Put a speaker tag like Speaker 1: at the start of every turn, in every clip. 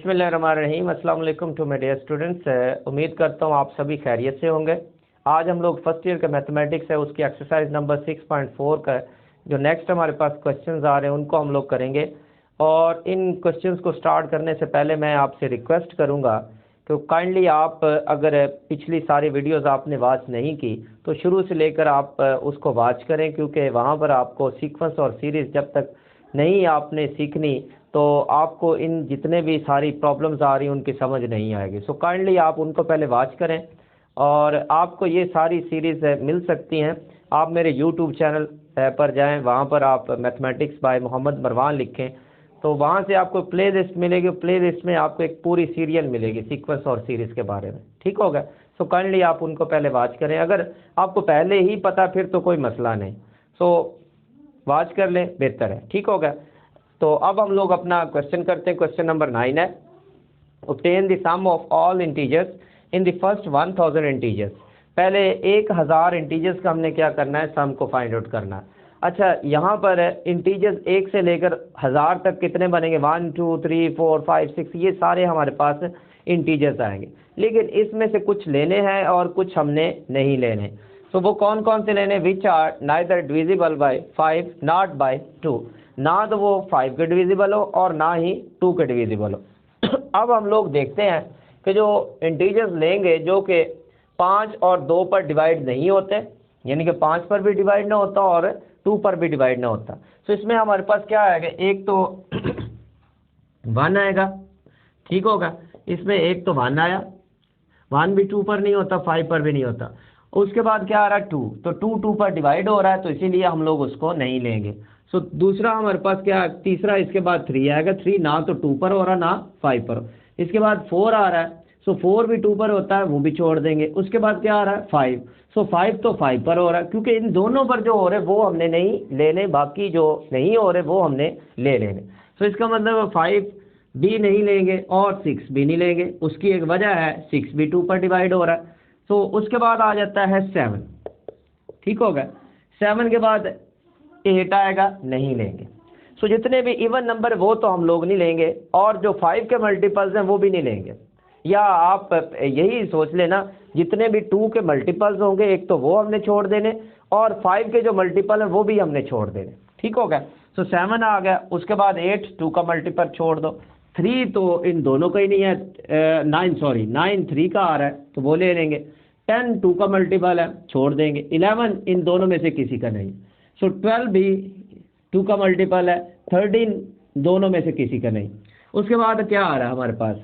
Speaker 1: बिस्मिल्लाहिर्रहमानिर्रहीम। अस्सलाम वालेकुम टू माय डियर स्टूडेंट्स। उम्मीद करता हूँ आप सभी खैरियत से होंगे। आज हम लोग फर्स्ट ईयर का मैथमेटिक्स है उसकी एक्सरसाइज नंबर 6.4 का जो नेक्स्ट हमारे पास क्वेश्चंस आ रहे हैं उनको हम लोग करेंगे। और इन क्वेश्चंस को स्टार्ट करने से पहले मैं आपसे रिक्वेस्ट करूँगा कि काइंडली आप अगर पिछली सारी वीडियोज़ आपने वॉच नहीं की तो शुरू से लेकर आप उसको वॉच करें, क्योंकि वहाँ पर आपको सीक्वेंस और सीरीज़ जब तक नहीं आपने सीखनी तो आपको इन जितने भी सारी प्रॉब्लम्स आ रही हैं उनकी समझ नहीं आएगी। सो काइंडली आप उनको पहले वॉच करें और आपको ये सारी सीरीज़ मिल सकती हैं। आप मेरे यूट्यूब चैनल पर जाएं, वहाँ पर आप मैथमेटिक्स बाय मोहम्मद मरवान लिखें तो वहाँ से आपको प्ले लिस्ट मिलेगी। प्ले लिस्ट में आपको एक पूरी सीरियल मिलेगी सीक्वेंस और सीरीज़ के बारे में, ठीक होगा। सो काइंडली आप उनको पहले वॉच करें। अगर आपको पहले ही पता फिर तो कोई मसला नहीं, सो वॉच कर लें, बेहतर है, ठीक होगा। तो अब हम लोग अपना क्वेश्चन करते हैं। क्वेश्चन नंबर 9 है, obtain the sum of all integers in the first 1000 integers. पहले 1000 इंटीजर्स का हमने क्या करना है, सम को फाइंड आउट करना है। अच्छा, यहाँ पर इंटीजर्स 1 से लेकर 1000 तक कितने बनेंगे, 1 2 3 4 5 6, ये सारे हमारे पास इंटीजर्स आएंगे। लेकिन इसमें से कुछ लेने हैं और कुछ हमने नहीं लेने। तो वो कौन कौन से लेने, which are neither divisible by 5 not by 2, ना तो वो 5 के डिविजिबल हो और ना ही 2 के डिविजिबल हो। अब हम लोग देखते हैं कि जो इंटीजर्स लेंगे जो कि 5 और 2 पर डिवाइड नहीं होते, यानी कि 5 पर भी डिवाइड ना होता और 2 पर भी डिवाइड ना होता, तो इसमें हमारे पास क्या आएगा, एक तो 1 आएगा, ठीक होगा। इसमें एक तो 1 आया, 1 भी 2 पर नहीं होता, 5 पर भी नहीं होता। उसके बाद क्या आ रहा है, 2, तो 2 पर डिवाइड हो रहा है तो इसीलिए हम लोग उसको नहीं लेंगे। सो दूसरा हमारे पास क्या, तीसरा इसके बाद 3 आएगा। 3 ना तो 2 पर हो रहा ना 5 पर हो। इसके बाद 4 आ रहा है, सो 4 भी 2 पर होता है, वो भी छोड़ देंगे। उसके बाद क्या आ रहा है, 5, सो 5 तो 5 पर हो रहा है, क्योंकि इन दोनों पर जो हो रहे वो हमने नहीं लेने, बाकी जो नहीं हो रहे वो हमने ले लेने। सो इसका मतलब 5 भी नहीं लेंगे और 6 भी नहीं लेंगे। उसकी एक वजह है, 6 भी 2 पर डिवाइड हो रहा है। तो उसके बाद आ जाता है 7, ठीक होगा। 7 के बाद 8 आएगा, नहीं लेंगे। सो जितने भी इवन नंबर वो तो हम लोग नहीं लेंगे, और जो 5 के मल्टीपल्स हैं वो भी नहीं लेंगे। या आप यही सोच लेना, जितने भी 2 के मल्टीपल्स होंगे एक तो वो हमने छोड़ देने और 5 के जो मल्टीपल है वो भी हमने छोड़ देने, ठीक होगा। सो 7 आ गया। उसके बाद 8 2 का मल्टीपल छोड़ दो। 3 तो इन दोनों का ही नहीं है, 9 3 का आ रहा है तो वो ले लेंगे। 10 2 का मल्टीपल है, छोड़ देंगे। 11 इन दोनों में से किसी का नहीं। सो 12 भी 2 का मल्टीपल है, 13 दोनों में से किसी का नहीं। उसके बाद क्या आ रहा है हमारे पास,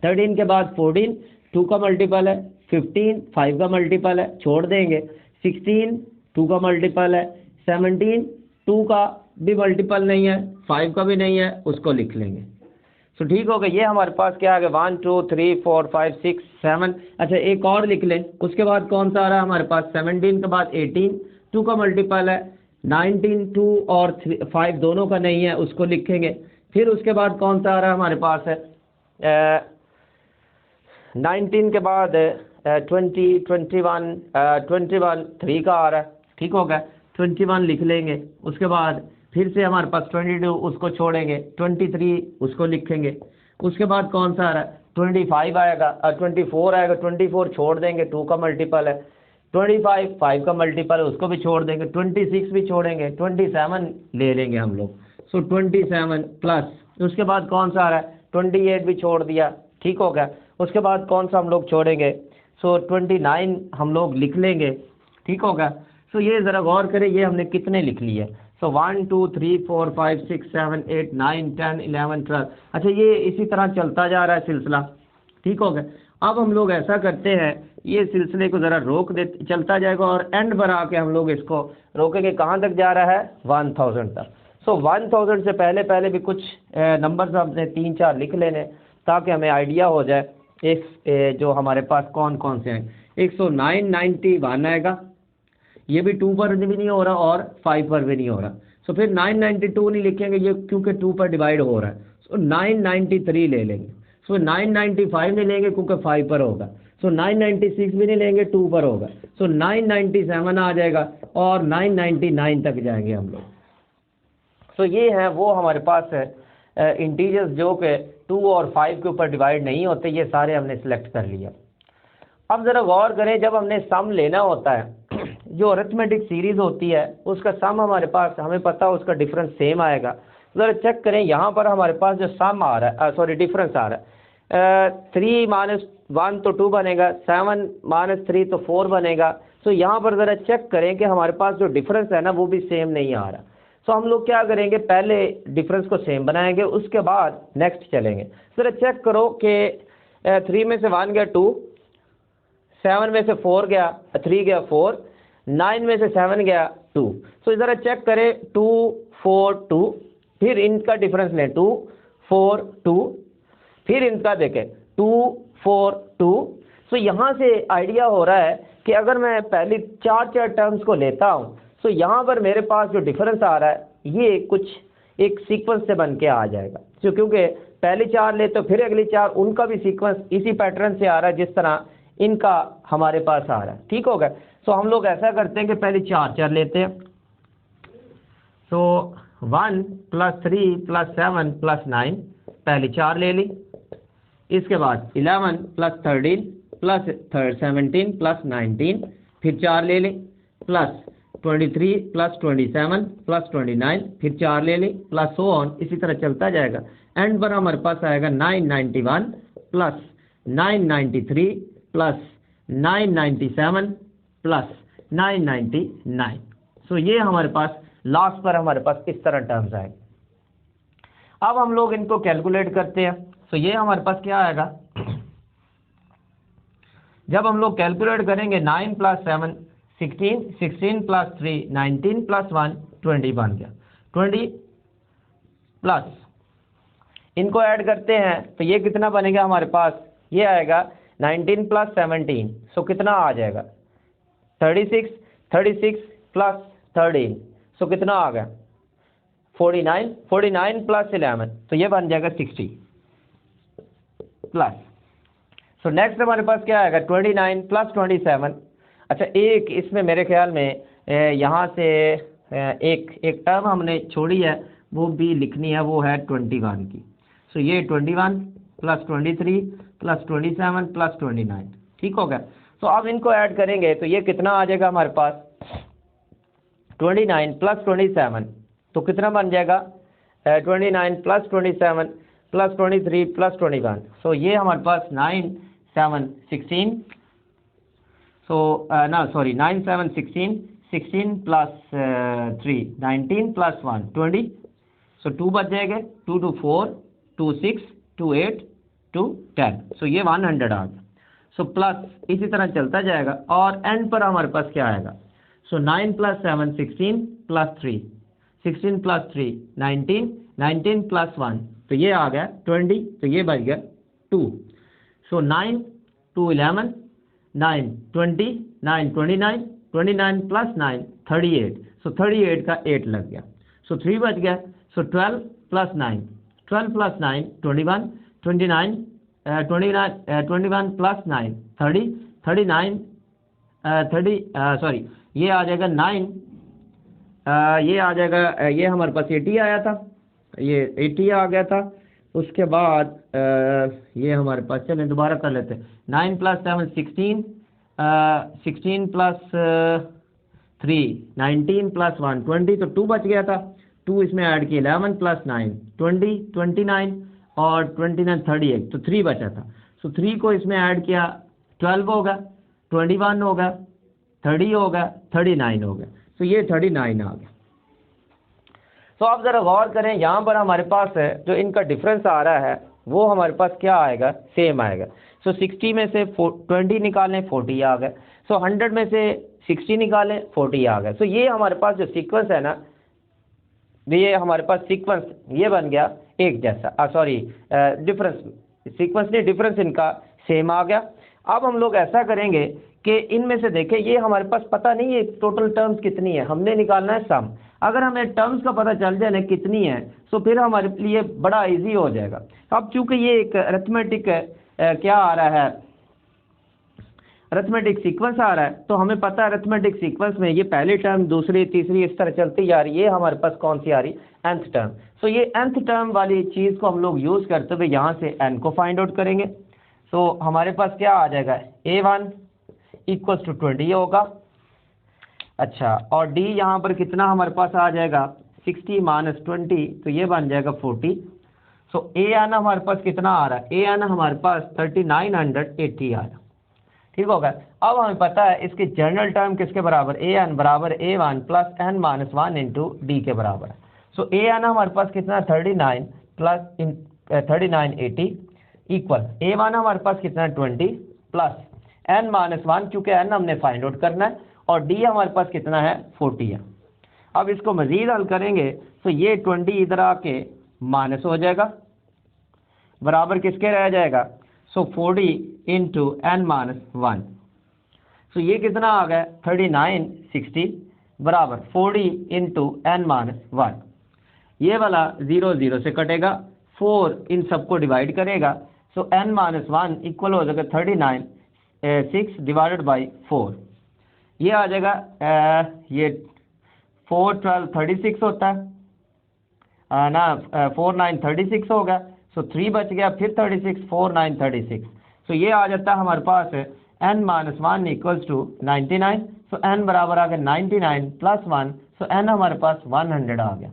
Speaker 1: 13 के बाद 14 2 का मल्टीपल है, 15 5 का मल्टीपल है, छोड़ देंगे। 16 2 का मल्टीपल है, 17 2 का भी मल्टीपल नहीं है, 5 का भी नहीं है, उसको लिख लेंगे। सो ठीक हो गया। ये हमारे पास क्या आ गया, 1 2 3 4 5 6 7। अच्छा, एक और लिख लें। उसके बाद कौन सा आ रहा है हमारे पास, 17 के बाद 18 2 का मल्टीपल है, 19 2 और 5 दोनों का नहीं है, उसको लिखेंगे। फिर उसके बाद कौन सा आ रहा है हमारे पास है, 19 के बाद 20 21 3 का आ रहा है, ठीक हो गया। 21 लिख लेंगे। उसके बाद फिर से हमारे पास 22, उसको छोड़ेंगे। 23 उसको लिखेंगे। उसके बाद कौन सा आ रहा है, 25 आएगा, 24 आएगा, 24 छोड़ देंगे, 2 का मल्टीपल है। 25 5 का मल्टीपल है, उसको भी छोड़ देंगे। 26 भी छोड़ेंगे, 27 ले लेंगे हम लोग। सो 27 प्लस उसके बाद कौन सा आ रहा है, 28 भी छोड़ दिया, ठीक हो गया। उसके बाद कौन सा हम लोग छोड़ेंगे, सो 29 हम लोग लिख लेंगे, ठीक होगा। सो ये ज़रा गौर करें, ये हमने कितने लिख लिए। सो 1 2 3 4 5 6 7 8 9 10 11 12। अच्छा, ये इसी तरह चलता जा रहा है सिलसिला, ठीक हो गया। अब हम लोग ऐसा करते हैं, ये सिलसिले को ज़रा रोक दे, चलता जाएगा और एंड पर आके हम लोग इसको रोकेंगे। कहाँ तक जा रहा है, 1000 तक। सो 1000 से पहले पहले भी कुछ नंबर्स हमने 3 4 लिख लेने ताकि हमें आइडिया हो जाए इस जो हमारे पास कौन कौन से हैं। 191 आएगा, ये भी 2 पर भी नहीं हो रहा और 5 पर भी नहीं हो रहा। सो फिर 992 नहीं लिखेंगे, ये क्योंकि 2 पर डिवाइड हो रहा है। सो 993 ले लेंगे। सो 995 नहीं लेंगे क्योंकि 5 पर होगा। सो 996 भी नहीं लेंगे, 2 पर होगा। सो 997 आ जाएगा और 999 तक जाएंगे हम लोग। सो ये है वो हमारे पास है इंटीजर्स जो कि 2 और 5 के ऊपर डिवाइड नहीं होते, ये सारे हमने सिलेक्ट कर लिया। अब ज़रा गौर करें, जब हमने सम लेना होता है, जो अरिथमेटिक सीरीज़ होती है उसका सम हमारे पास, हमें पता है उसका डिफरेंस सेम आएगा। ज़रा चेक करें, यहाँ पर हमारे पास जो सम आ रहा है, सॉरी डिफरेंस आ रहा है, 3 - 1 तो 2 बनेगा, 7 - 3 तो 4 बनेगा। तो यहाँ पर ज़रा चेक करें कि हमारे पास जो डिफरेंस है ना वो भी सेम नहीं आ रहा। तो हम लोग क्या करेंगे, पहले डिफरेंस को सेम बनाएंगे, उसके बाद नेक्स्ट चलेंगे। ज़रा चेक करो कि 3 में से 1 गया 2, 7 में से 4 गया 3 गया 4, 9 में से 7 गया 2। तो ज़रा चेक करें 2 4 2, फिर इनका डिफरेंस लें 2 4 2, फिर इनका देखें 2 4 2। तो यहाँ से आइडिया हो रहा है कि अगर मैं पहली 4 टर्म्स को लेता हूँ तो यहाँ पर मेरे पास जो डिफरेंस आ रहा है ये कुछ एक सीक्वेंस से बन के आ जाएगा। तो क्योंकि पहली 4 ले तो फिर अगली 4, उनका भी सीक्वेंस इसी पैटर्न से आ रहा है जिस तरह इनका हमारे पास आ रहा है। ठीक होगा। तो हम लोग ऐसा करते हैं कि पहले 4 लेते हैं। तो 1 + 3 + 7 + 9, पहले 4 ले ली। इसके बाद 11 + 13 + 17 + 19, फिर 4 ले ली, प्लस 23 + 27 + 29, फिर 4 ले ली, प्लस सो ऑन, इसी तरह चलता जाएगा। एंड पर हमारे पास आएगा 991 + 993 + 997 + 999। सो ये हमारे पास लास्ट पर हमारे पास इस तरह टर्म्स आएंगे। अब हम लोग इनको कैलकुलेट करते हैं। तो ये हमारे पास क्या आएगा, जब हम लोग कैलकुलेट करेंगे 9 + 7 16, 16 + 3 19 + 1 20 बन गया। 20 प्लस इनको ऐड करते हैं तो ये कितना बनेगा हमारे पास, ये आएगा 19 + 17, सो कितना आ जाएगा 36, 36 + 13, सो कितना आ गया 49, 49 + 11, तो ये बन जाएगा 60 प्लस। सो नेक्स्ट हमारे पास क्या आएगा 29 + 27। अच्छा, एक इसमें मेरे ख्याल में यहाँ से एक टर्म हमने छोड़ी है, वो भी लिखनी है, वो है 21 की। सो ये 21 + 23 + 27 + 29, ठीक हो गया। तो अब इनको ऐड करेंगे तो ये कितना आ जाएगा हमारे पास 29 + 27, तो कितना बन जाएगा 29 + 27 + 23 + 21। सो ये हमारे पास 9 7 16, सो 9 7 16, 16 + 3 19 + 1 20, सो 2 बच जाएंगे, 2 2 4 2 6 2 8 2 10, सो ये 100 आ गया। सो प्लस इसी तरह चलता जाएगा और एंड पर हमारे पास क्या आएगा, सो 9 + 7 16 + 3 16 + 3 19 19 + 1, तो ये आ गया 20, तो ये बच गया 2। सो 9 2 11 9 20 9 29 29 + 9 38, सो 38 का 8 लग गया, सो 3 बच गया। सो 12 + 9 12 + 9 21 29 21 + 9 30 39 30 सॉरी ये आ जाएगा 9 ये आ जाएगा, ये हमारे पास 80 आया था, ये 80 आ गया था। उसके बाद ये हमारे पास, चलें दोबारा कर लेते हैं, 9 + 7 16 16 + 3 19 + 1 20, तो 2 बच गया था, 2 इसमें ऐड किया 11 + 9 20 29 और 29 38, तो 3 बचा था। सो 3 को इसमें ऐड किया 12 होगा, 21 होगा, 30 होगा, 39 होगा, तो ये 39 आ गया। तो आप ज़रा गौर करें, यहाँ पर हमारे पास है जो इनका डिफरेंस आ रहा है वो हमारे पास क्या आएगा, सेम आएगा। सो 60 में से 20 निकालें 40 आ गए, सो 100 में से 60 निकालें 40 आ गए। सो ये हमारे पास जो सीक्वेंस है ना, ये हमारे पास सीक्वेंस ये बन गया एक जैसा, सॉरी डिफरेंस सीक्वेंस नहीं, डिफरेंस इनका सेम आ गया। अब हम लोग ऐसा करेंगे कि इनमें से देखें, ये हमारे पास पता नहीं है टोटल टर्म्स कितनी है, हमने निकालना है सम। अगर हमें टर्म्स का पता चल जाए ना कितनी है, तो फिर हमारे लिए बड़ा इजी हो जाएगा। अब चूंकि ये एक अरिथमेटिक क्या आ रहा है, अरिथमेटिक सीक्वेंस आ रहा है, तो हमें पता है अरिथमेटिक सीक्वेंस में ये पहली टर्म, दूसरी, तीसरी, इस तरह चलती जा रही है। ये हमारे पास कौन सी आ रही? nth term. सो ये nth टर्म वाली चीज़ को हम लोग यूज़ करते हुए यहाँ से n को फाइंड आउट करेंगे। सो हमारे पास क्या आ जाएगा? a1 इक्वल्स टू 20 होगा। अच्छा, और d यहाँ पर कितना हमारे पास आ जाएगा? 60 माइनस 20, तो ये बन जाएगा 40। सो an हमारे पास कितना आ रहा है? an हमारे पास 3980 आ रहा है। ठीक होगा। अब हमें पता है इसके जनरल टर्म किसके बराबर? an बराबर a1 plus n minus 1 into D के बराबर है। सो an हमारे पास कितना? 39 प्लस 3980 इक्वल a1 हमारे पास कितना? 20 प्लस n माइनस 1, क्योंकि n हमने फाइंड आउट करना है, और d हमारे पास कितना है? 40 है। अब इसको मजीद हल करेंगे तो ये 20 इधर आके माइनस हो जाएगा, बराबर किसके रह जाएगा? सो 40 इंटू n माइनस 1। सो ये कितना आ गया? 3960 बराबर 40 इंटू n माइनस 1। ये वाला 0 0 से कटेगा, 4 इन सबको डिवाइड करेगा, सो n माइनस 1 इक्वल हो जाएगा 6 डिवाइडेड बाई 4। ये आ जाएगा ये 4 12 36 होता है ना, 4 9 36 होगा। सो 3 बच गया, फिर 36, 4 9 36। सो ये आ जाता है हमारे पास n minus 1 equals to 99। So n बराबर आ गया 99 प्लस 1, सो n हमारे पास 100 आ गया।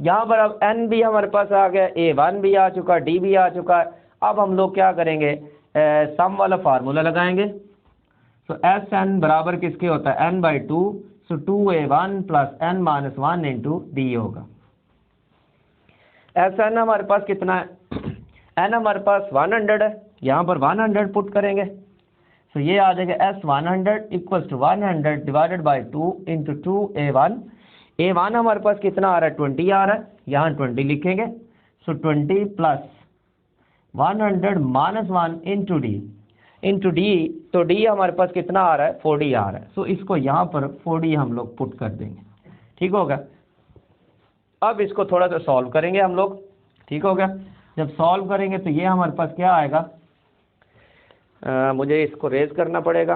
Speaker 1: यहाँ पर अब n भी हमारे पास आ गया, a1 भी आ चुका, d भी आ चुका है। अब हम लोग क्या करेंगे? सम वाला फार्मूला लगाएंगे। सो Sn बराबर किसके होता है? n by 2। So 2a1 plus n minus 1 into D होगा। Sn हमारे पास कितना है? n हमारे पास 100 है, यहाँ पर 100 पुट करेंगे। सो ये आ जाएगा S100 equals to 100 divided by 2 into 2a1। a1 हमारे पास कितना आ रहा है? 20 आ रहा है, यहाँ 20 लिखेंगे। सो 20 प्लस 100 माइनस 1 इंटू डी, तो डी हमारे पास कितना आ रहा है? 40 आ रहा है। सो इसको यहाँ पर 40 हम लोग पुट कर देंगे। ठीक होगा। अब इसको थोड़ा सा सॉल्व करेंगे हम लोग। ठीक होगा। जब सॉल्व करेंगे तो ये हमारे पास क्या आएगा? मुझे इसको रेज करना पड़ेगा।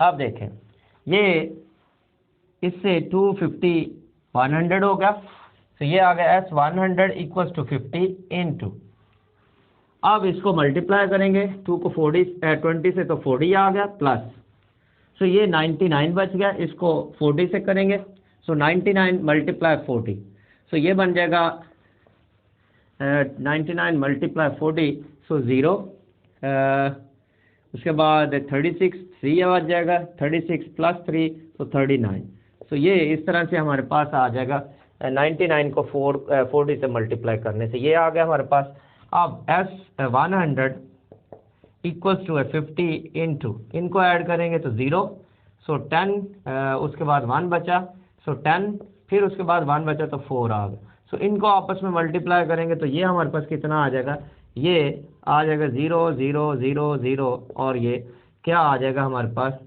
Speaker 1: अब देखें, ये इससे 250 100 हो गया। तो ये आ गया S100 इक्वल्स टू 50 इंटू, अब इसको मल्टीप्लाई करेंगे 2 को 20 से, तो 40 आ गया प्लस, सो ये 99 बच गया, इसको 40 से करेंगे, सो 99 मल्टीप्लाई 40, सो ये बन जाएगा 99 मल्टीप्लाई 40, सो 0। उसके बाद 36 3 बच जाएगा, 36 प्लस 3 तो 39। सो ये इस तरह से हमारे पास आ जाएगा 99 को 40 से मल्टीप्लाई करने से ये आ गया हमारे पास। अब S100 इक्वल्स टू 50 इंटू, इनको ऐड करेंगे तो 0, सो 10, उसके बाद 1 बचा, सो 10, फिर उसके बाद 1 बचा तो 4 आ गया। सो इनको आपस में मल्टीप्लाई करेंगे तो ये हमारे पास कितना आ जाएगा? ये आ जाएगा 0 0 0 0, और ये क्या आ जाएगा हमारे पास?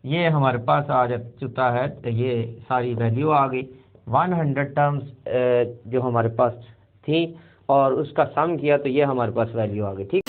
Speaker 1: ये हमारे पास आ जा चुका है, तो ये सारी वैल्यू आ गई। 100 टर्म्स जो हमारे पास थी और उसका सम किया तो ये हमारे पास वैल्यू आ गई। ठीक।